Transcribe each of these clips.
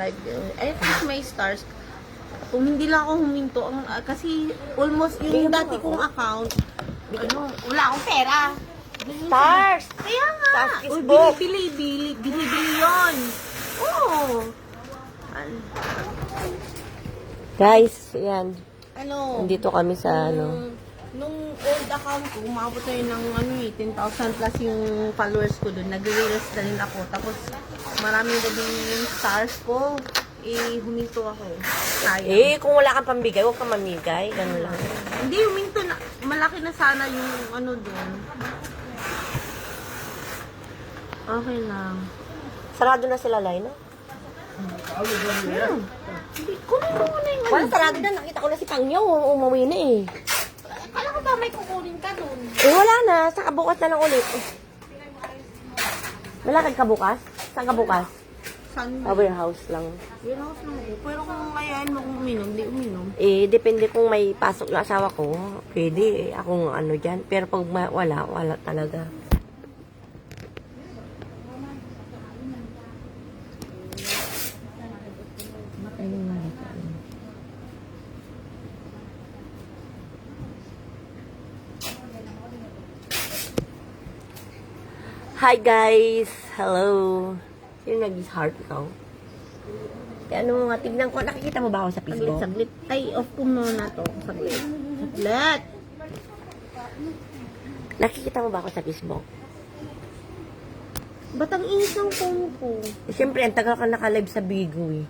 Like, at least may stars. Kung hindi lang ako huminto, kasi almost yung dati kong account, wala akong pera. Stars! Kaya nga! Stars is Uy, book. binibili yun. Oo. Guys, yan. Ano? Nandito kami sa Nung old account ko, umabot na yun ng 10,000 plus yung followers ko doon. Nag-reels na rin ako. Tapos, maraming gabi yung stars ko. Huminto ako. Sayang. Kung wala kang pambigay, huwag kang mamigay. Ganun lang. Hindi, huminto na. Malaki na sana yung doon. Okay lang. Sarado na sila, Lai, no? Hindi, kunin mo muna yung Wala, sarado na. Nakita ko na si Pangyo. Umuwi na eh. Kala ko ba may kukunin ka doon? Wala na. Sa kabukas na lang ulit. Malakad ka bukas? Saan ka bukas? Saan Sa warehouse lang. Warehouse lang ako. Pero kung ayain mo kung uminom, di uminom. Depende kung may pasok yung asawa ko. Pwede akong dyan. Pero pag wala talaga. Hi guys! Hello! Sino nag-heart ikaw? Ano nga, tignan ko. Nakikita mo ba ako sa Facebook? Saglit. Ay, off ko muna to. Saglit. Saglit. Nakikita mo ba ako sa Facebook? Ba't ang inis ng phone ko? Siyempre, ang tagal ka naka-live sa Bigo eh.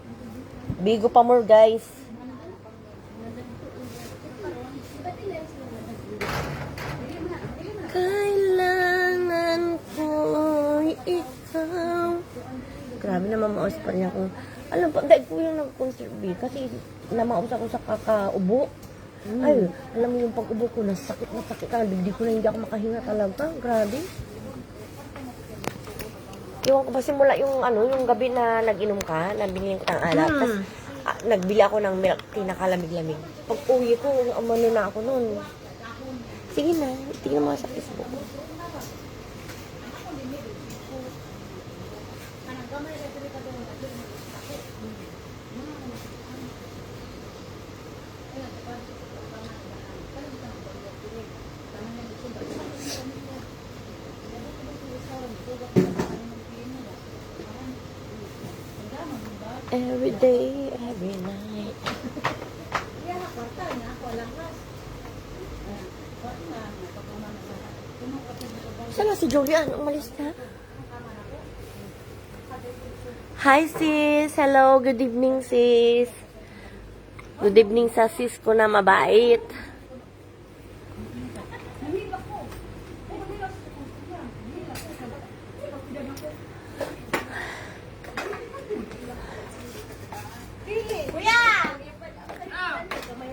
Bigo pa more guys. Kailangan ko ikaw. Grabe naman maus pa niya kung alam pa, dahil ko yung nag-conserve kasi namaus ako sa kakaubo. Ay, alam mo yung pag-ubo ko, nasakit na dibdib ko na hindi ako makahinga talaga. Grabe. Iwan ko ba simula yung yung gabi na nag-inom ka, nabili ko ng alak, tapos nagbili ako ng milk tea na kalamig-lamig. Pag uwi ko, umano na ako noon. Sige na, tingnan mo sa Facebook. Every day, every night. Saan na si Julian? Umalis na. Hi sis! Hello! Good evening sis! Good evening sa sis ko na mabait.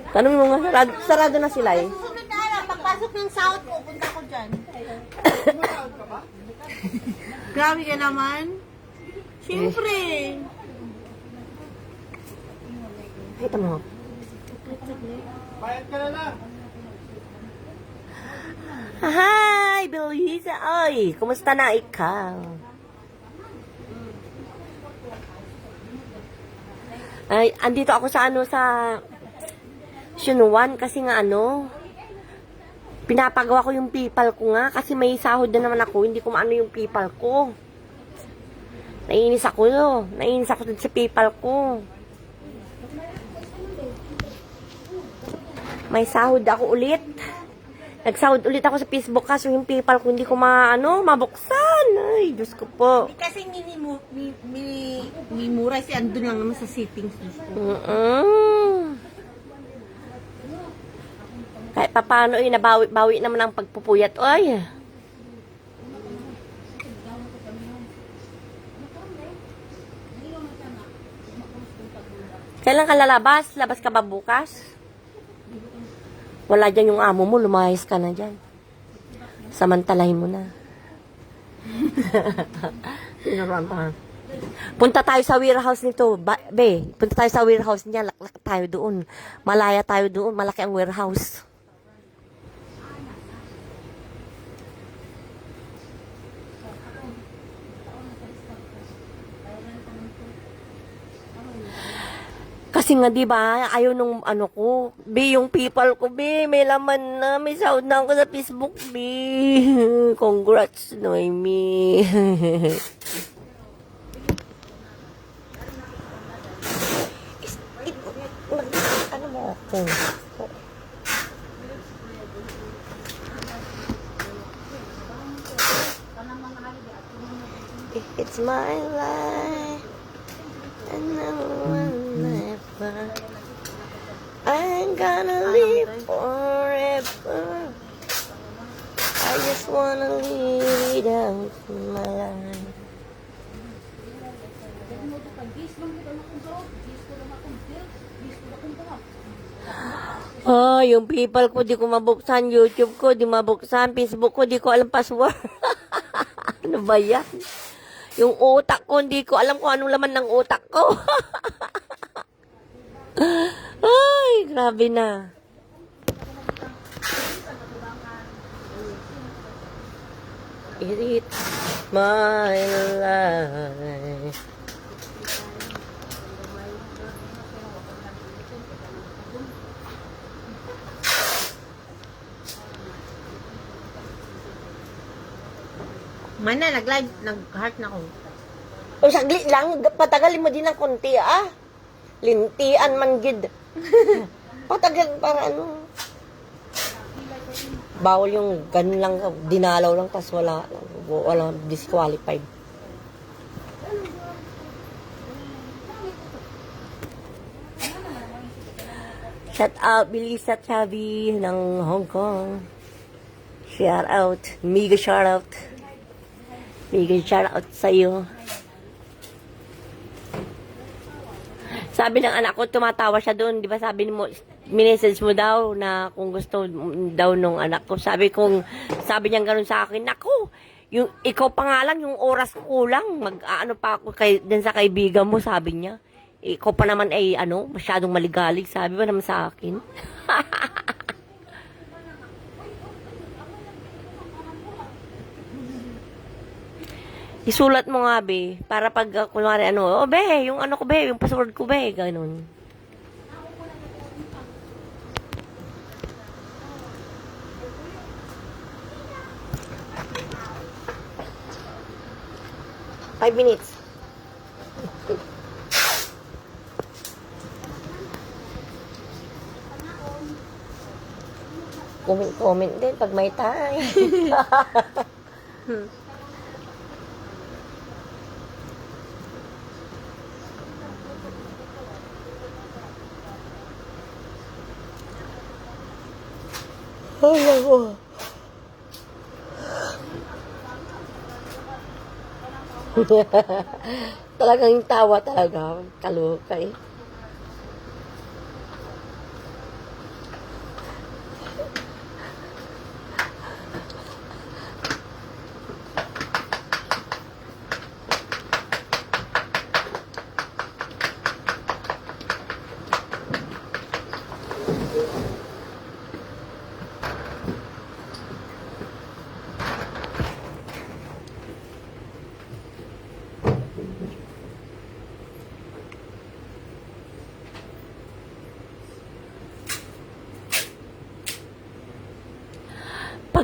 Tanong mo nga, sarado na sila eh. Susunod na alam, pagpasok ng sahod ko, punta ko dyan. Grabe ka naman. Siyempre. Kita mo. Bayad ka na lang. Hi, Belisa. Ay, kumusta na ikaw? Ay, andito ako sa sa Shunuan kasi nga pinapagawa ko yung PayPal ko nga kasi may sahod na naman ako, hindi ko maano yung PayPal ko. Naiinis ako dun sa PayPal ko. May sahod ako ulit. Nagsahod ulit ako sa Facebook kasi yung PayPal ko hindi ko mabuksan. Ay, Diyos ko po. Kasi mimura si andun lang naman sa settings. Kahit paano nabawi naman ang pagpupuyat. Ay. Kailan ka lalabas? Labas ka ba bukas? Wala dyan yung amo mo, lumayas ka na dyan. Samantalahin mo na. Sinaruan pa. Punta tayo sa warehouse nito. Punta tayo sa warehouse niya. Laklak tayo doon. Malaya tayo doon. Malaki ang warehouse. Kasi nga, di ba, ayaw nung ano ko, B, yung people ko, B, may laman na, may sound na ako sa Facebook, B. Congrats, Noemi. Ano mo ako? It's my life, and no one ever. I'm gonna live forever. I just wanna live it out my life. Oh, yung people ko, di ko mabuksan. YouTube ko, di mabuksan. Facebook ko, di ko alam password. Ano ba yan? Yung utak ko, hindi ko alam kung anong laman ng utak ko. Ay, grabe na. It's my life. Mana, nag-live, nag-heart na ako. O saglit lang, patagalin mo din ng konti, ah. Lintian man gid. Patagal para ano. Bawal yung ganun lang, dinalaw lang, tas wala disqualified. Shout out, Bilisa Chavi ng Hong Kong. Shout out, mega shout out. Mega shout out sa'yo. Sabi ng anak ko, tumatawa siya doon. Di ba sabi mo, minessage mo daw na kung gusto daw nung anak ko. Sabi niya gano'n sa akin, naku, yung, ikaw pa nga lang, yung oras ko kulang. Mag-ano pa ako din sa kaibigan mo, sabi niya. Ikaw pa naman ay, masyadong maligalig. Sabi ba naman sa akin? Isulat mo nga, be. Para pag, kunwari, be, yung ko, be, yung password ko, be. Ganun. Five minutes. Comment din pag may time. Oh, talagang tawa talaga. Kaloka eh.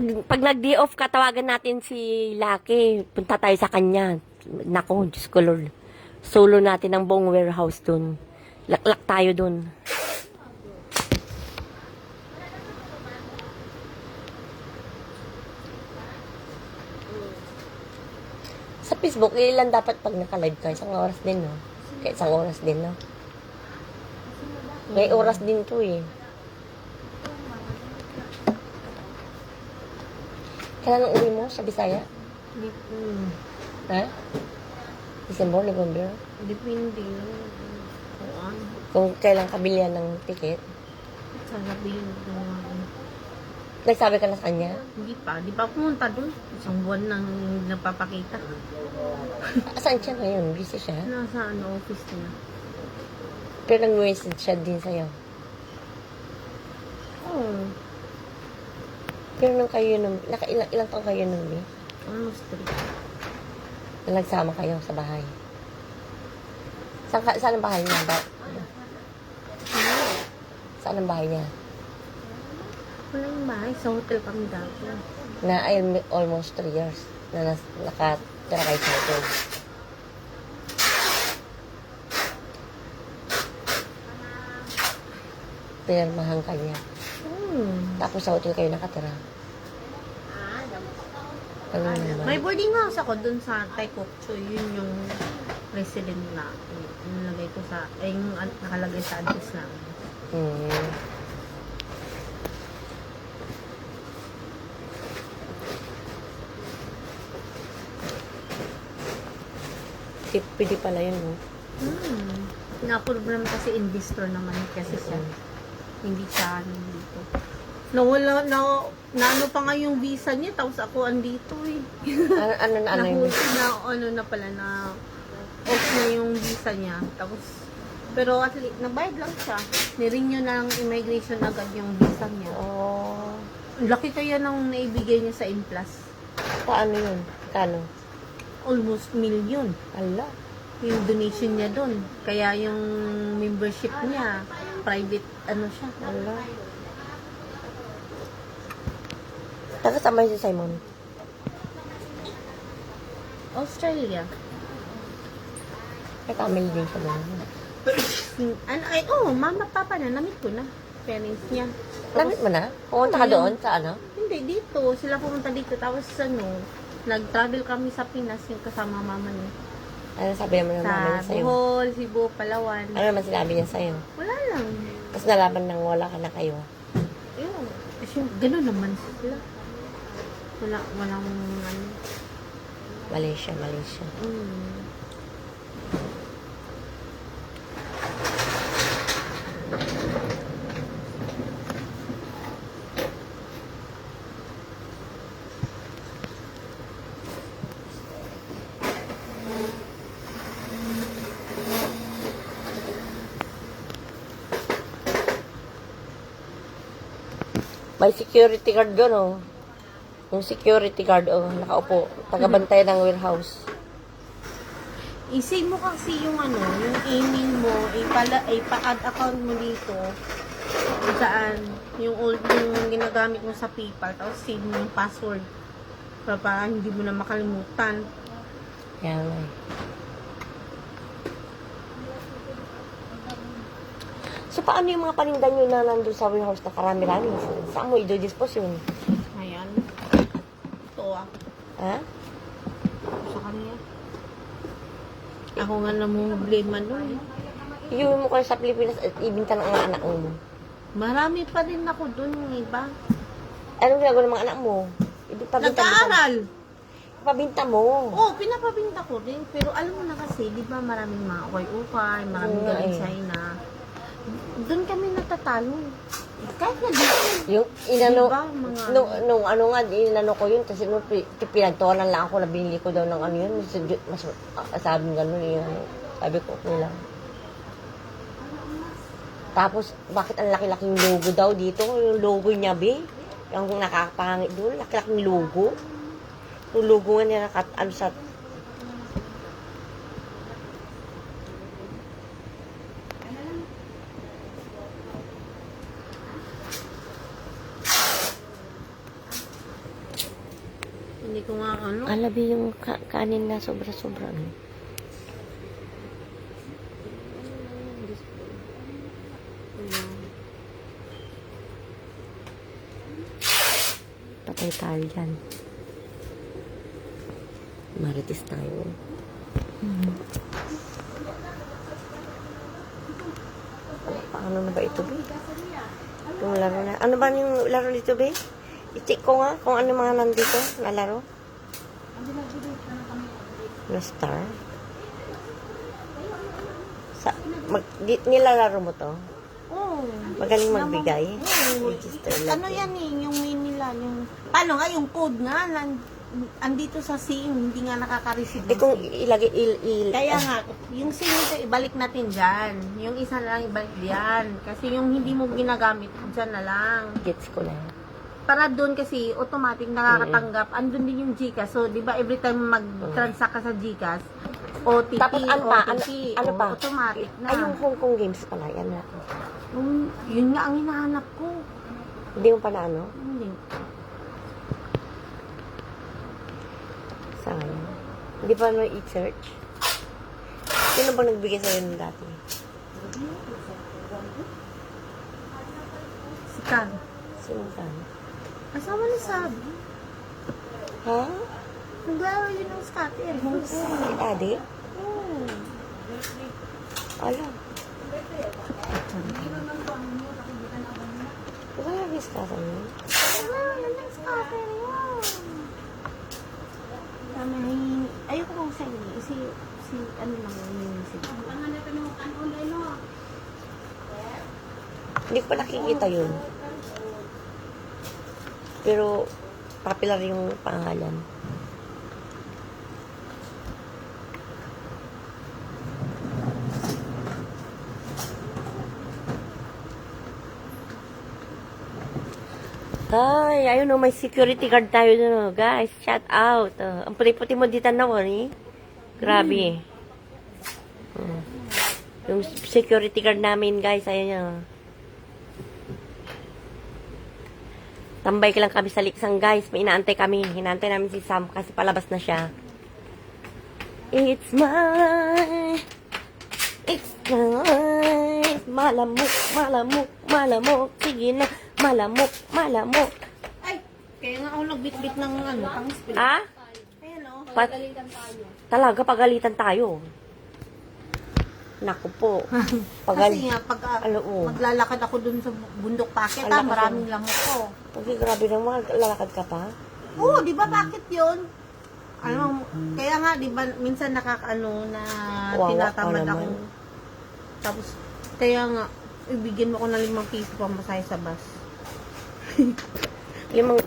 Pag nag-day off ka, tawagan natin si Lucky. Punta tayo sa kanya. Nako, Diyos ko Lord. Solo natin ang buong warehouse dun. Laklak tayo dun. Sa Facebook, ilan dapat pag naka-live ka? Isang oras din, no? Kaya isang oras din, no? May oras din to, eh. Kailan uwi mo sa Bisaya? Ha? December, November? Depende. Kung kailan ka bilihan ng ticket? Sasabihin ko. Nagsabi ka na sa kanya? Hindi pa. Di pa pumunta doon. Isang buwan nang nagpapakita. Saan siya ngayon? Busy siya? Nasa office niya. Pero nag-message siya din sa'yo. Oo. Pero nung kayo nung, ilang taong kayo nung, Almost 3. na nagsama kayo sa bahay? Saan ang bahay niya? Saan ang bahay niya? Wala yung bahay. Sa hotel kami dati. Na ay, almost 3 years na nakatira kayo sa hotel. Pinirmahan ka niya. Tapos sa hotel kayo nakatira. Ano naman? May boarding house ako dun sa Taikokcho. Yun yung resident na. Nilagay ko sa, yung nakalagay sa address na. Hmm. Pwede pala yun, no? Na-approve naman kasi investor naman kasi siya. Hindi siya dito. Nawala, na ano pa nga yung visa niya, tapos ako andito eh. Ano yun? Nahuli na, ano na pala, na off na yung visa niya. Tapos, pero at least, nabayad lang siya. Nirenew na ng immigration agad yung visa niya. Oh. Laki kaya nang naibigay niya sa Implas. Paano yun? Kano? Almost million. Ala. Yung donation niya doon. Kaya yung membership niya, private, ano siya. Ala. Nakasama si Simon. Australia. May family din siya doon. Ano, ay, mama, papa na, namit ko na. Parents niya. Namit mo na? Pumunta ka doon sa ano? Hindi, dito. Sila pumunta dito. Tapos, nag-travel kami sa Pinas yung kasama mama niya. Ano sabi naman ng mama Sa niya sa'yo? Bohol, Cebu, Palawan. Ano naman sinabi niya sa'yo? Wala lang. Tapos nalaman nang wala ka na kayo. Yun. Kasi gano'n naman sila. Walang, ano. Malaysia. May security guard doon, oh. Yung security guard, oh, nakaupo. Tagabantay ng warehouse. I-save mo kasi yung yung email mo, ipa-add account mo dito. Kung saan, yung ginagamit mo sa PayPal, tapos save mo yung password. Para hindi mo na makalimutan. Yan, eh. So, paano yung mga paninda nyo na nandun sa warehouse na karami-rami? Saan mo i-dispose yun? Ayan. Ito Ha? sa kanya. Ako nga problema nun. Iuwi mo kayo sa Pilipinas at ibinta ng mga anak mo. Marami pa rin ako dun yung iba. Anong ginagawa ng mga anak mo? Nag-aaral! Ipabinta mo. Oo, pinapabinta ko rin. Pero alam mo na kasi, di ba maraming mga ukay-ukay, maraming Oo nga galing eh. China. Doon kami natatalo. Kahit na dito. Yung inano, Diba, mga- nung ano nga, inano ko yun, kasi nung pinagtuwanan lang ako na binili ko daw ng ano yun, mas sabi ng gano'n yun, sabi ko, okay lang. Tapos, bakit ang laki-laking logo daw dito? Yung logo niya, be? Yung nakakapangit doon, laki-laking logo. Yung logo nga niya, ano sa... Hindi ko nga Alabi yung kanin na sobra-sobra. Ano? Patay tayo dyan. Marites tayo. Paano na ba ito, be? Yung laro na. Ano ba yung laro dito, be? I-check ko nga kung ano mga nandito na laro. Na star. Nilalaro mo to? Oo. Magaling magbigay. Oo. Register Ano yan eh, yung main nila. Paano nga, yung code nga, andito sa SIM, hindi nga nakaka-receive. Eh kung ilagay, Kaya nga, yung SIM ito, ibalik natin dyan. Yung isa na lang, ibalik dyan. Kasi yung hindi mo ginagamit, dyan na lang. gets ko na. Para doon kasi, automatic nakakatanggap. Andun din yung GCash. So, di ba, every time mag-transact ka sa GCash, OTP, Tapos ano pa? OTP, Ano pa? automatic na. Ay, yung Hong Kong Games pala. Yan na. Yun nga ang hinahanap ko. Hindi mo pa na ano? Hindi. Sayang. Hindi pa na i-search? Sino ba nagbigay sa'yo nung dati? Si Kang. Sino ka? Asawa ni Sab. Ha? Naglaro yun ng scatter. Si Ate? Alam. Wala rin ka sa inyo. Naglaro yun ng scatter yun. Ayoko kong sa inyo. Si ano lang yun. Hindi ko pa nakikita yun. Pero, popular yung pangalan. Ay, ayun o, may security guard tayo dun, guys. Shout out. Ang puti-puti mo dito na, eh. Grabe. Yung security guard namin, guys, ayun o. Tambay ka lang kami sa liksang, guys. May inaantay kami. Hinaantay namin si Sam kasi palabas na siya. It's mine. It's mine. Malamok, malamok, malamok. Sige na. Malamok, malamok. Ay, kaya nga ako nagbitbit ng ano, pang-spray. Ah? Ayan o. Talaga, pagalitan tayo. Naku po. Kasi nga, pag oo. maglalakad ako dun sa bundok packet, Ang lakas maraming lamok ko. Okay, grabe naman. Lalakad ka pa? Oo, di ba bakit yun? Ano, kaya nga, di ba, minsan nakakaano na Wawa tinatamad ka ako. naman. Tapos, kaya nga, ibigyan mo ko ng 5 piso pang masaya sa bus. 5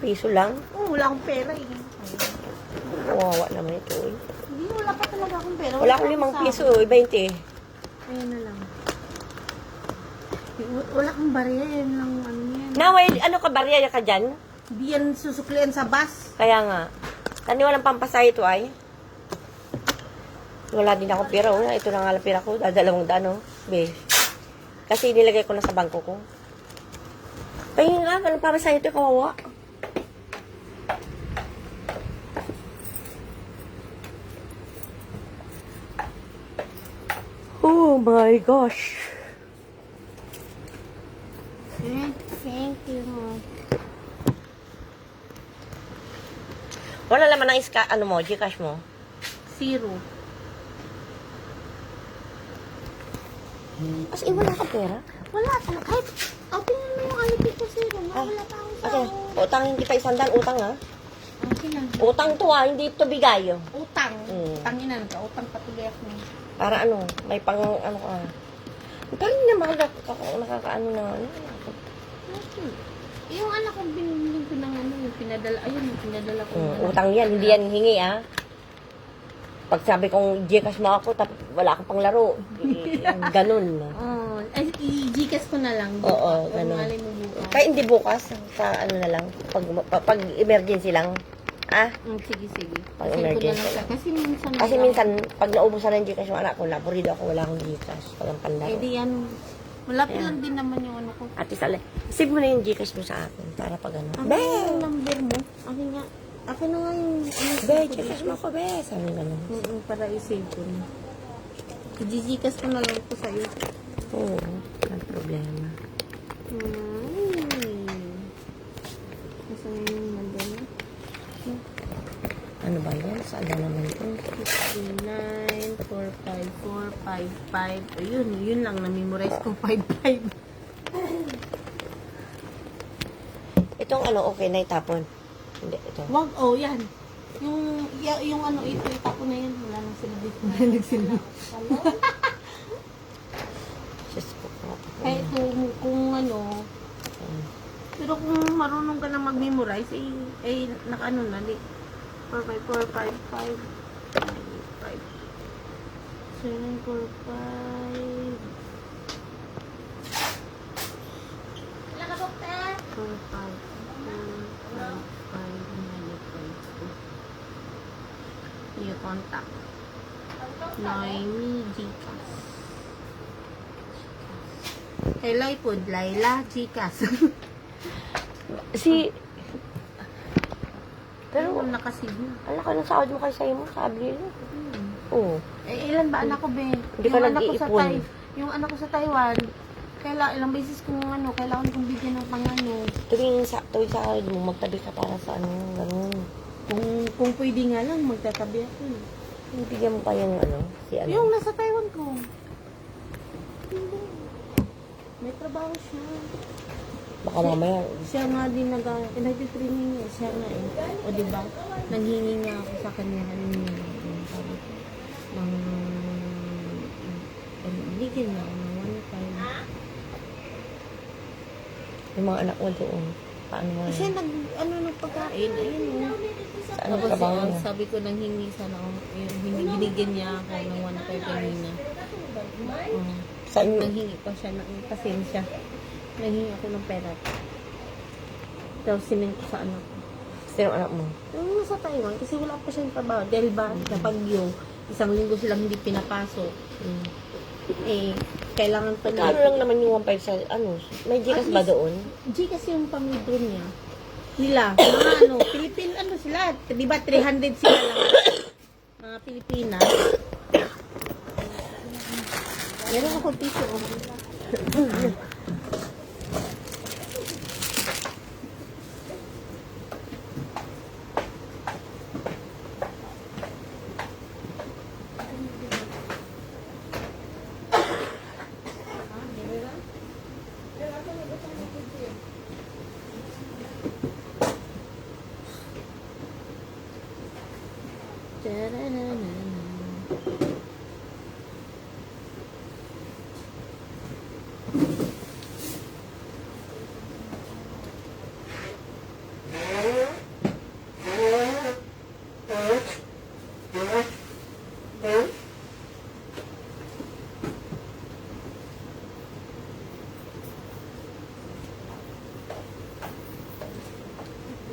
piso lang? Oo, wala akong pera eh. Wawa naman ito eh. Hindi, wala pa talaga akong pera. Wala akong 5 piso eh, 20. Ayun na lang. Wala akong barya, yan lang ano yan. Naway, ano ka, barya ka dyan? Hindi yan susuklian sa bus. Kaya nga. Tani walang pampasay ito ay. Wala din akong pera. Oh. Ito na nga lang pera ko. Dadalawang daan, oh. Be. Kasi nilagay ko na sa bangko ko. Kaya nga, walang pampasay ito, kawawa. Oh my gosh. Thank you. Wala naman ang ano mo, Gcash mo. 0. As in, wala ka pera? Wala pa. Kahit, tingnan mo yung alipin ko 0. Wala pa akong Okay, sao. utangin kita 100, utang ha. Okay lang. Utang to ha, hindi ito bigay. Utang. Mm. Tanginan ka. Utang patuloy ako. Para ano, may pang ano ka. Pero hindi naman nakakaano na ano. Okay. Yung anak ko, binili ko ng ano, yung pinadala. Ayun, yung pinadala ko. Utang yan, hindi yan hingi ha. Pag sabi kong Gcash mo ako, tapos wala akong pang laro. Ganun. Oh, ay, i-Gcash ko na lang. Oo, Kung ganun. malay mo bukas. Kaya hindi bukas, sa ano na lang, pag emergency lang. Ah? Sige, sige. Pag Kasi ko na emergency lang siya. lang. Kasi minsan. Kasi minsan, pag naubusan ng Gcash yung anak ko, laborido ako, wala akong Gcash. Pag ang panlaro. Eh di yan. Malapit lang din naman yung ano ko. Ate Sale, save mo na yung Gcash mo sa akin para pag ano. Ano yung number mo? Akin nga. Akin na nga yung ano. Be, Gcash mo ako, be. Sabi ganun. Para i-save ko na. I-Gcash ko na lang ko sa'yo. Oo, walang problema. Kasi yung number mo? Ano ba yan? Saan na naman ito? 9454555. Ayun, yun lang. Na-memorize ko 55. Itong ano, okay na itapon. Hindi, ito. Wag, oh, yan. Yung ano, ito, itapon na yan. Wala nang silbi. Wala nang silbi. Diyos ko po. Kahit kung ano, pero kung marunong ka na mag-memorize, eh naka-ano na, 45455 745 Ilan ka, doktor? 45455 New contact. Noemi Gcash. Hello po, Laila Gcash. Si... Pero Pero, nakasave na. anak ka ng sahod mo kay sa'yo mo, sabi nila. Oo. Eh, ilan ba anak ko, be? Hindi ka anak ko sa nag-iipon. Yung anak ko sa Taiwan, ilang beses kong kailangan kong bigyan ng Tuwing sa sahod mo, magtabi ka para sa ano, gano'n. Kung pwede nga lang, magtatabi ako. Bigyan mo pa yung si ano. Yung nasa Taiwan ko. May trabaho siya. Baka mamaya, Siya nga din nag-training niya. Siya nga O diba? Nanghingi nga ako sa kanya. Sabi ko, bigyan niya ako ng 1.5. yung mga anak mo doon, paano mo? Kasi ng pagkain, ayun o. Sa anong Tapos trabaho niya? sabi ko nang hingi sana ako, binigyan niya ako ng 1.5 kanina. Saan, Nanghingi pa siya ng pasensya. Nanghingi ako ng pera. Tapos sinend ko sa anak ko. sino anak mo? Yung nasa Taiwan, kasi wala pa siyang trabaho. Dahil ba, sa Bagyo, isang linggo silang hindi pinapasok. Kailangan pa niya. Ano lang naman yung 1.5 sa, may Gcash ba doon? G kasi yung pamilya niya. Mga Pilipin, sila. Di ba 300 sila lang. Mga Pilipinas. Meron ako piso.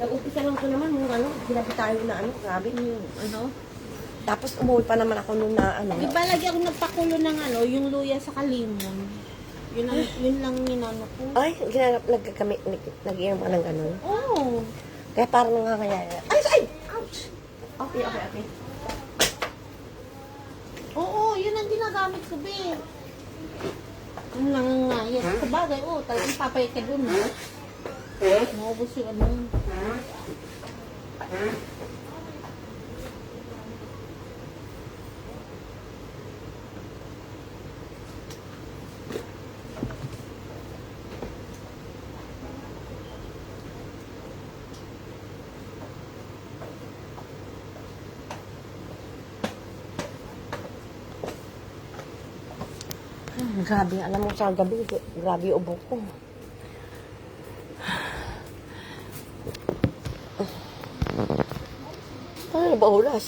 Nag-umpisa lang ko naman yung sinabi tayo na grabe. Yung Tapos umuwi pa naman ako nung na Di ba lagi ako nagpakulo ng yung luya sa kalimon? Yun lang ninano ko. Ay, nag-inom ka ng gano'n. Oo. Kaya parang nangangayaya. Ay! Ouch! Okay. Oo, yun ang ginagamit ko, be. Yung nangangayas. Sa bagay, talagang papayat ka dun, no? Maubos yung Grabe, alam mo sa gabi, grabe yung ubo ko. Ano ba oras?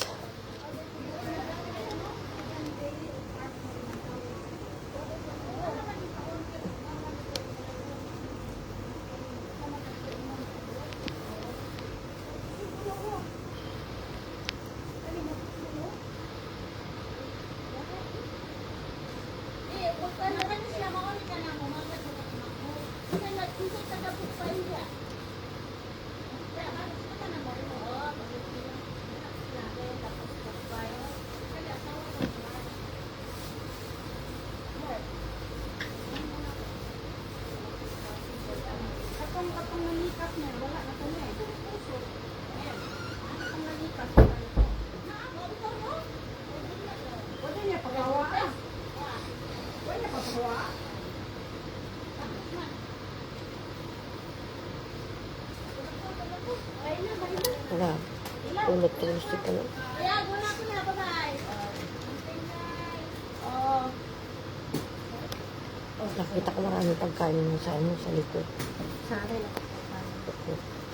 Wala. Ulit-ulit ko na. Nakita ko maraming pagkain sa likod. Sa akin.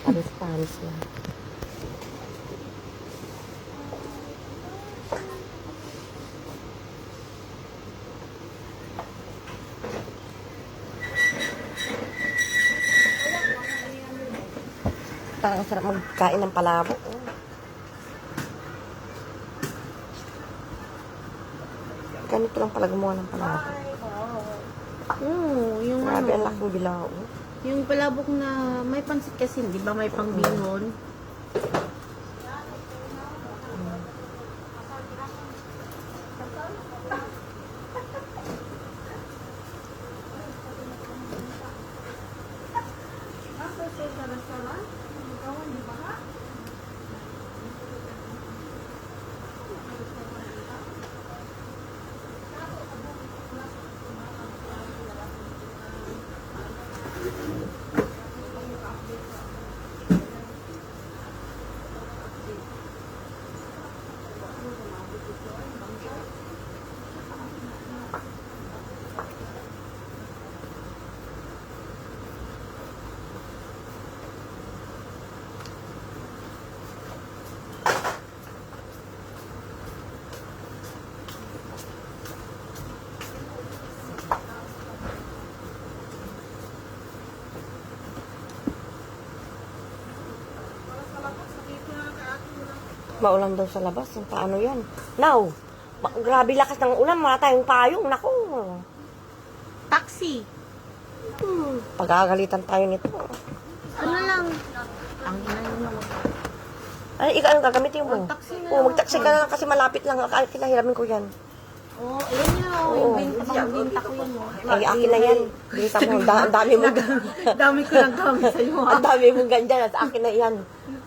Panis-panis na. Parang sarap magkain ng palabok. ganito lang pala gumawa ng palabok. Oo, yung Grabe, ang ano, laking bilao. yung palabok na may pansit kasi, di ba may pangbihon? Maulan daw sa labas. Paano yan? Now, grabe lakas ng ulan. Wala tayong payong. Naku. Taxi! Pagagalitan tayo nito. Ano lang? Ang ina nyo. Ay, ikaw anong gagamitin mo? Mag-taxi na Oo, lang mag-taxi ako. ka na lang kasi malapit lang. Kinahiramin ko yan. Oh, ayan yun oh. Yung binta ko yun oh. Ay, akin na yan. Bilita mo. Ang dami mo. Dami ko lang gamit sa'yo ha. Ang dami mong ganda. Sa akin na yan.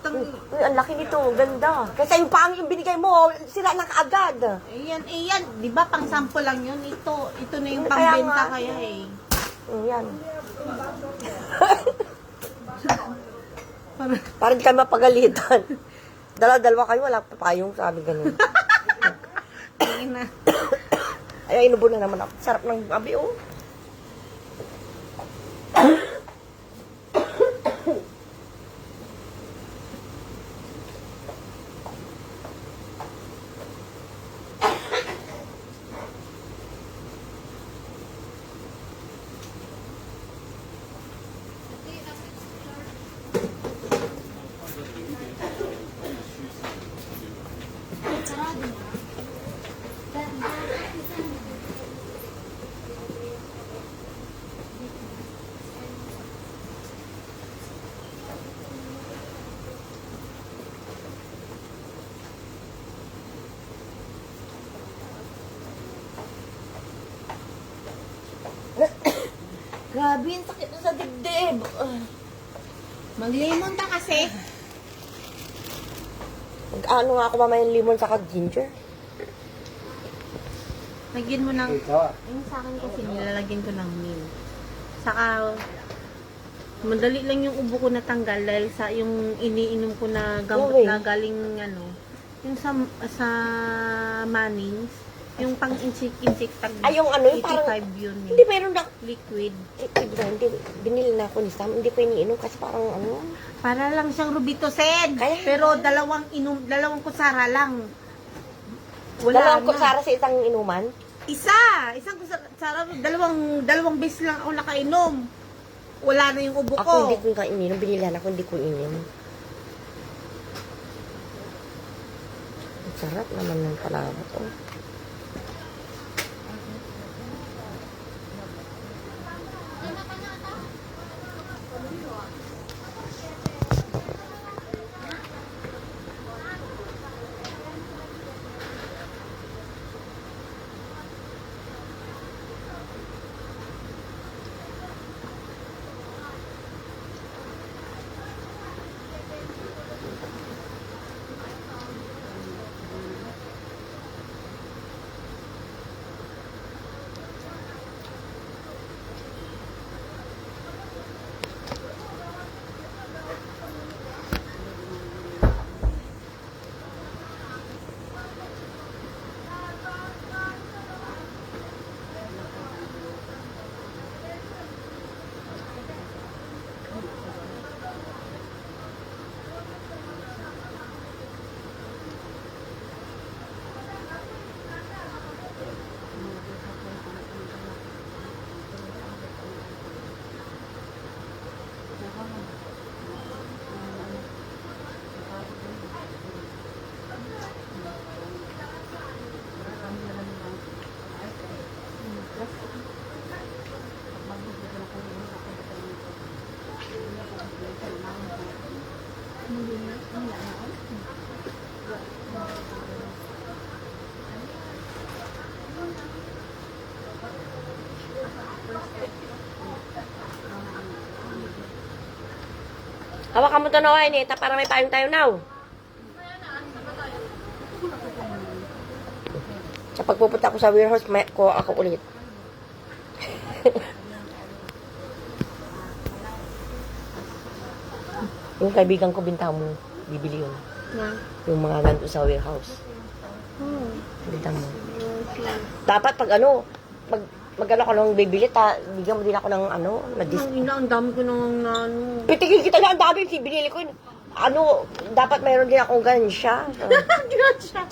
Uy, ang laki nito. Ganda. Kasi yung pangit yung binigay mo, sira na kaagad. Ayan, ayan. Di ba pang sample lang yun? Ito na yung Kaya pangbenta nga. kaya eh. Yan. Para di kayo mapagalitan. Dala-dalawa kayo, wala pa payong, sabi ganun. Ayan na. Ay, inubo na naman ako. Sarap ng abi, oh. Grabe, ang sakit na sa dibdib. Mag-lemon ta kasi. Ano nga ako mamaya yung limon saka ginger? Lagyan mo ng... Ikaw ah. Yung sa akin kasi nilalagyan ko ng mint. Saka, madali lang yung ubo ko natanggal dahil sa yung iniinom ko na gamot Okay. na galing ano, yung sa Manings, yung pang insik tag Ay, yung ano, yung 85 parang- yun Hindi, eh. meron na. Liquid. Hindi, binili na ako ni Sam. Hindi ko iniinom kasi parang ano. Para lang siyang Robitussin. Kaya- Pero dalawang kutsara lang. Wala Dalawang na. kutsara sa isang inuman. Isang kutsara, dalawang beses lang ako nakainom. Wala na yung ubo ko. Ako hindi ko nga ininom. Binilihan ako, hindi ko ininom. Ang sarap naman ng palabot. Oh. Hawakan mo to na wine eh, para may payong tayo now. Sa pagpupunta ko sa warehouse, may ko ako ulit. Yung kaibigan ko bintang mo, bibili yun. Na. Yung mga ganito sa warehouse. Bintang mo. Okay. Dapat pag ano, mag-ano ko nung bibili, bigyan mo din ako ng ano, Ang ina, ang dami ko nang ano. Pitigil kita na ang dami, binili ko yun. Ano, dapat mayroon din akong gansya. Ginansya.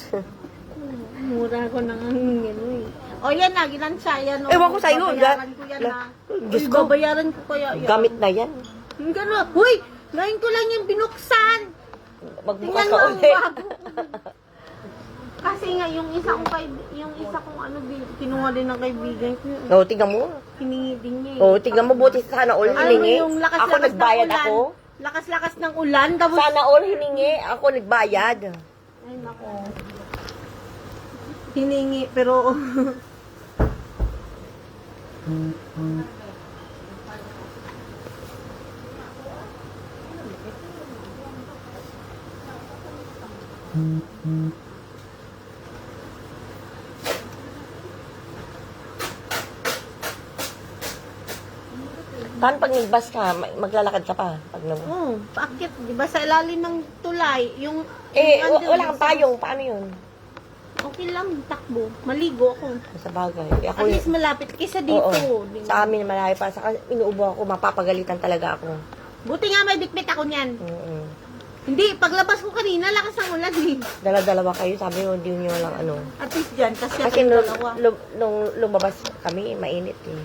Mura ko nang ano eh. O yan na, ginansya. Yan, Ewan ko sa'yo, babayaran ko yan na. Diyos Uy, ko. babayaran ko kaya yan. Gamit na yan. Yung gano'n. Huy! Ngayon ko lang yung binuksan. Magbukas Tingnan ka mo ang ulit. babo. Kasi nga, yung isa kong ano, kinuha din ng kaibigan ko. O, tingnan mo. Hiningi din niya eh. O, tingnan mo, buti sana all Alam mo hiningi. yung Ako lakas-lakas ng nagbayad ulan. ako. Lakas-lakas ng ulan. Tapos, Sana all hiningi. Ako nagbayad. ay nako. Hiningi, pero... Paano pag nagbas ka, maglalakad ka pa? Pag Oh, paakit, di ba sa ilalim ng tulay, yung... Eh, wala kang payong. Paano yun? Okay lang, takbo. Maligo ako. Sa bagay. Ako, At least malapit kaysa dito. oo. Di ba? Sa amin, malayo pa. Saka inuubo ako, mapapagalitan talaga ako. Buti nga may bitbit ako niyan. Mm-mm. Hindi, paglabas ko kanina, lakas ang ulan eh. Dala-dalawa kayo, sabi mo, hindi nyo lang ano. At least dyan, kasi Kasi ako dalawa. nung lumabas kami, mainit eh.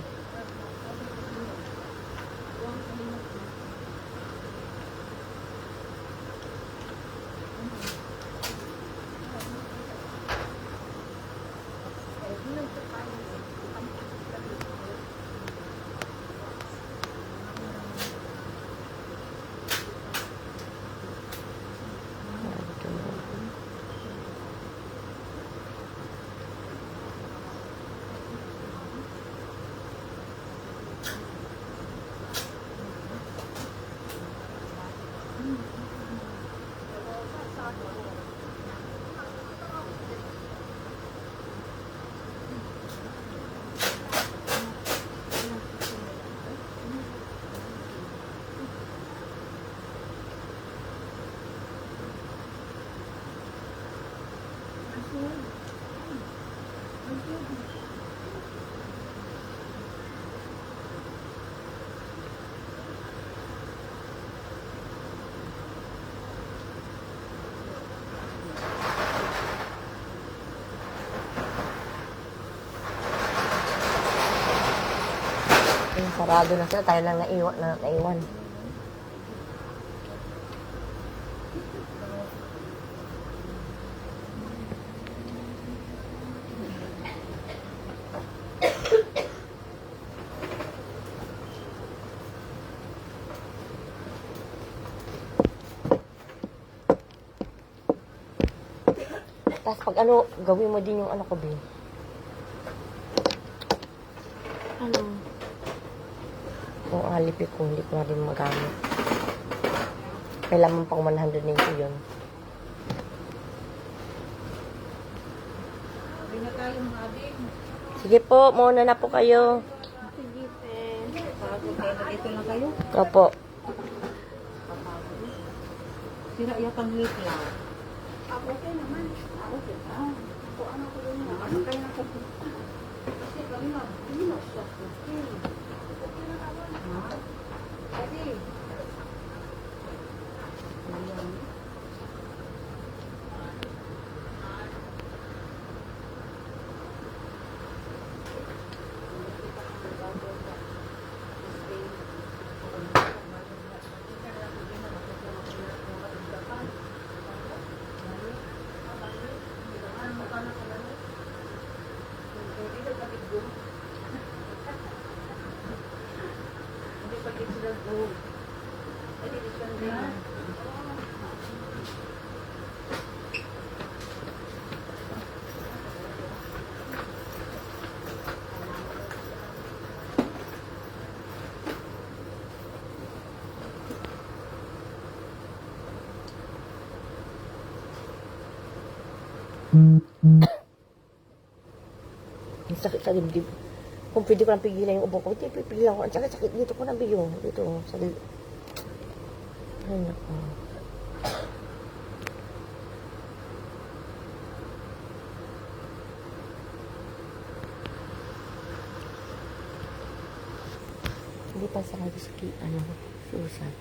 Sarado na sila, tayo lang naiwan. Tapos pag ano, gawin mo din yung ano ko, Bin. Ano? Kung alipin ko, hindi ko na rin magamit. Kailangan pang 190 yun. Sige po, muna na po kayo. Sige, te. Ito na kayo. Opo. Sira yakang meat lang. Ang sakit sa dibdib. Kung pwede ko lang pigilan yung ubo ko, hindi pipigilan ko. Ang sakit dito ko na biyo. Dito, sa dibdib. Ay, naku. Hindi pa sa kanya ano, Susan.